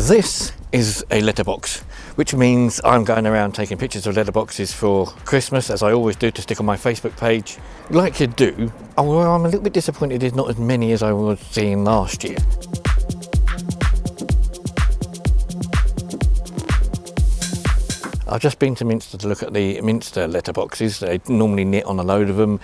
This is a letterbox, which means I'm going around taking pictures of letterboxes for Christmas, as I always do, to stick on my Facebook page. Like you do, although I'm a little bit disappointed there's not as many as I was seeing last year. I've just been to Minster to look at the Minster letterboxes. They normally knit on a load of them.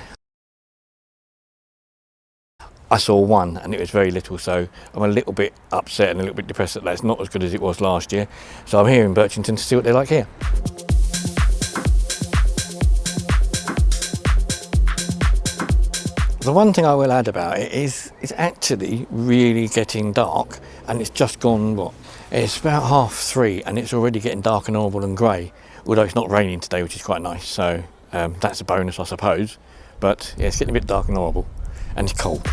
I saw one and it was very little, so I'm a little bit upset and a little bit depressed that that's not as good as it was last year. So I'm here in Birchington to see what they're like here. The one thing I will add about it is it's actually really getting dark, and it's just gone, what? It's about 3:30 and it's already getting dark and horrible and grey, although it's not raining today, which is quite nice, so that's a bonus, I suppose. But yeah, it's getting a bit dark and horrible, and it's cold.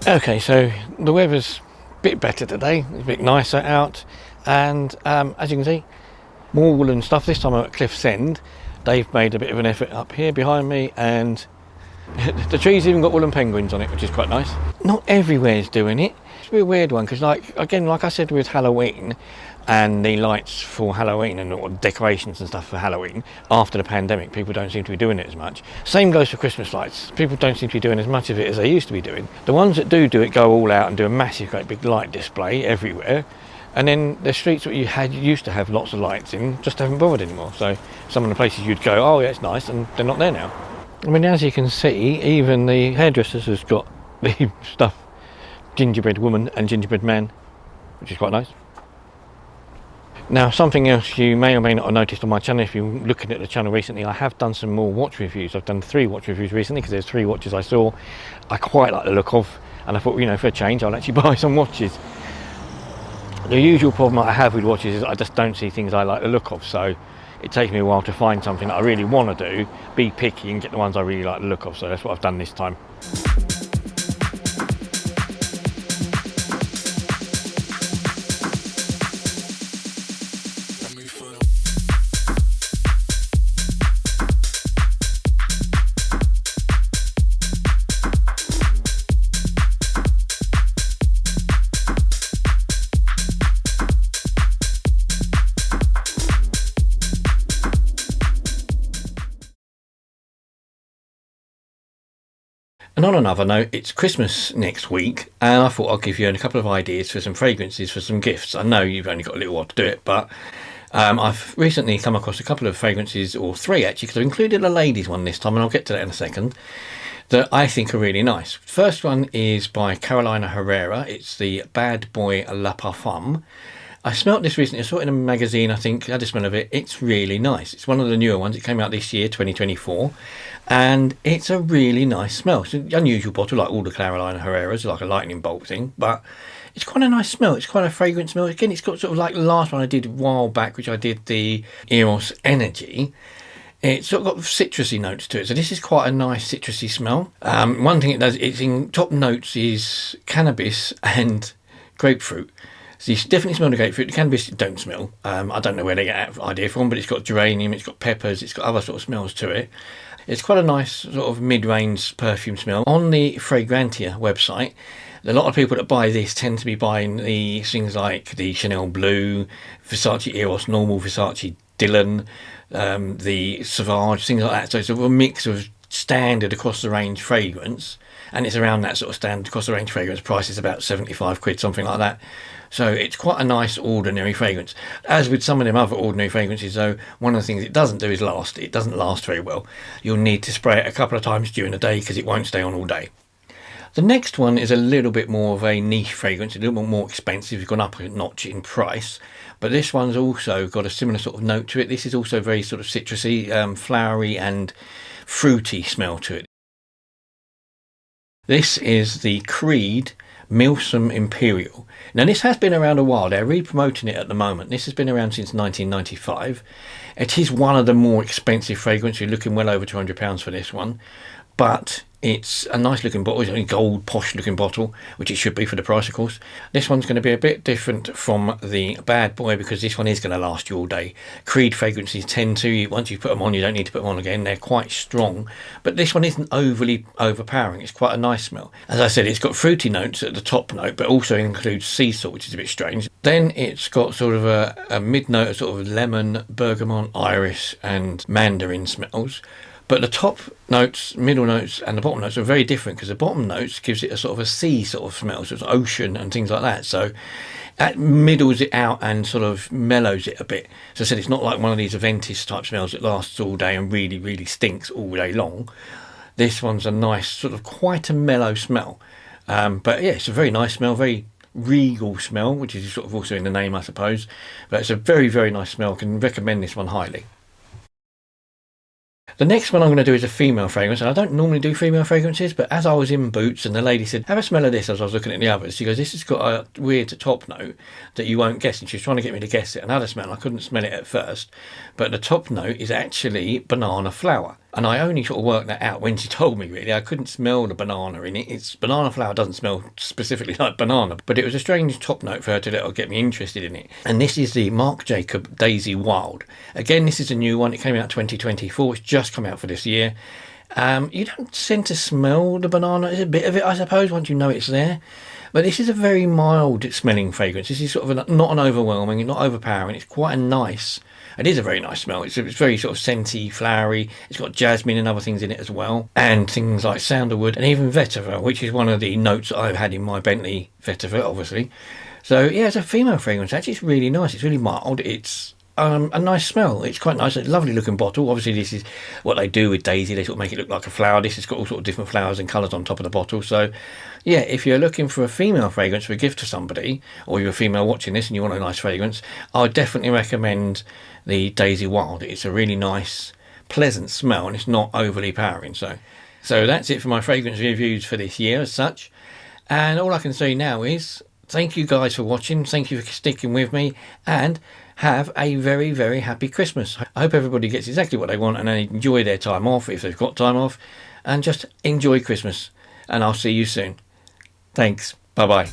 Okay, so the weather's a bit better today, it's a bit nicer out, and as you can see, more woolen stuff. This time I'm at Cliffsend. They've made a bit of an effort up here behind me, and the tree's even got woolen penguins on it, which is quite nice. Not everywhere's doing it. It's a bit weird one, because like I said with Halloween and the lights for Halloween and decorations and stuff for Halloween, after the pandemic people don't seem to be doing it as much. Same goes for Christmas lights. People don't seem to be doing as much of it as they used to be doing. The ones that do it go all out and do a massive great big light display everywhere, and then the streets that you used to have lots of lights in just haven't bothered anymore. So some of the places you'd go, oh yeah, it's nice, and they're not there now. I mean, as you can see, even the hairdressers has got the stuff, gingerbread woman and gingerbread man, which is quite nice. Now, something else you may or may not have noticed on my channel, if you're looking at the channel recently, I have done some more watch reviews. I've done 3 watch reviews recently, because there's 3 watches I saw I quite like the look of, and I thought, you know, for a change I'll actually buy some watches. The usual problem I have with watches is I just don't see things I like the look of, so it takes me a while to find something that I really want to do, be picky and get the ones I really like the look of, so that's what I've done this time. And on another note, it's Christmas next week, and I thought I'd give you a couple of ideas for some fragrances for some gifts. I know you've only got a little while to do it, but I've recently come across a couple of fragrances, or 3 actually, because I've included a ladies one this time, and I'll get to that in a second, that I think are really nice. First one is by Carolina Herrera. It's the Bad Boy La Parfum. I smelt this recently. I saw it in a magazine, I think. I had a smell of it. It's really nice. It's one of the newer ones. It came out this year, 2024. And it's a really nice smell. It's an unusual bottle, like all the Carolina Herreras, like a lightning bolt thing. But it's quite a nice smell. It's quite a fragrant smell. Again, it's got sort of like the last one I did a while back, which I did the Eros Energy. It's sort of got citrusy notes to it. So this is quite a nice citrusy smell. One thing it does, it's in top notes is cannabis and grapefruit. So you definitely smell the grapefruit. The cannabis you don't smell. I don't know where they get that idea from, but it's got geranium, it's got peppers, it's got other sort of smells to it. It's quite a nice sort of mid-range perfume smell. On the Fragrantia website, a lot of people that buy this tend to be buying the things like the Chanel Blue, Versace Eros Normal, Versace Dylan, the Sauvage, things like that. So it's sort of a mix of standard across the range fragrance, and it's around that sort of standard across the range fragrance price is about 75 quid, something like that. So it's quite a nice ordinary fragrance. As with some of them other ordinary fragrances though, one of the things it doesn't do is last. It doesn't last very well. You'll need to spray it a couple of times during the day because it won't stay on all day. The next one is a little bit more of a niche fragrance, a little bit more expensive. It's gone up a notch in price, but this one's also got a similar sort of note to it. This is also very sort of citrusy, flowery and fruity smell to it. This is the Creed Milsom Imperial. Now this has been around a while. They're re-promoting it at the moment. This has been around since 1995. It is one of the more expensive fragrances. You're looking well over £200 for this one. but it's a nice looking bottle. It's a gold posh looking bottle, which it should be for the price, of course. This one's going to be a bit different from the bad boy because this one is going to last you all day. Creed fragrances tend to, once you put them on, you don't need to put them on again. They're quite strong, but this one isn't overly overpowering. It's quite a nice smell. As I said, it's got fruity notes at the top note, but also includes sea salt, which is a bit strange. Then it's got sort of a mid note of sort of lemon, bergamot, iris and mandarin smells. But the top notes, middle notes and the bottom notes are very different because the bottom notes gives it a sort of a sea sort of smell, so it's ocean and things like that. So that middles it out and sort of mellows it a bit. So I said it's not like one of these Aventis type smells that lasts all day and really, really stinks all day long. This one's a nice sort of quite a mellow smell. But yeah, it's a very nice smell, very regal smell, which is sort of also in the name, I suppose. But it's a very, very nice smell. I can recommend this one highly. The next one I'm going to do is a female fragrance, and I don't normally do female fragrances, but as I was in Boots and the lady said, have a smell of this as I was looking at the others, she goes, this has got a weird top note that you won't guess, and she was trying to get me to guess it. Another smell, I couldn't smell it at first, but the top note is actually banana flower. And I only sort of worked that out when she told me, really. I couldn't smell the banana in it. It's banana flower doesn't smell specifically like banana, but it was a strange top note for her to get me interested in it. And this is the Marc Jacobs Daisy Wild. Again, this is a new one. It came out 2024. It's just come out for this year. You don't tend to smell the banana. There's a bit of it, I suppose, once you know it's there. But this is a very mild smelling fragrance. This is sort of not an overwhelming, not overpowering. It's quite a nice. It is a very nice smell. It's very sort of scenty, flowery. It's got jasmine and other things in it as well. And things like sandalwood and even vetiver, which is one of the notes that I've had in my Bentley vetiver, obviously. So yeah, it's a female fragrance. Actually, it's really nice. It's really mild. It's a nice smell. It's quite nice. It's a lovely looking bottle. Obviously, this is what they do with Daisy. They sort of make it look like a flower. This has got all sort of different flowers and colours on top of the bottle. So yeah, if you're looking for a female fragrance for a gift to somebody, or you're a female watching this and you want a nice fragrance, I would definitely recommend the Daisy Wild. It's a really nice, pleasant smell, and it's not overly powering. So that's it for my fragrance reviews for this year as such. And all I can say now is thank you guys for watching. Thank you for sticking with me, and have a very, very happy Christmas. I hope everybody gets exactly what they want and they enjoy their time off if they've got time off, and just enjoy Christmas. And I'll see you soon. Thanks. Bye-bye.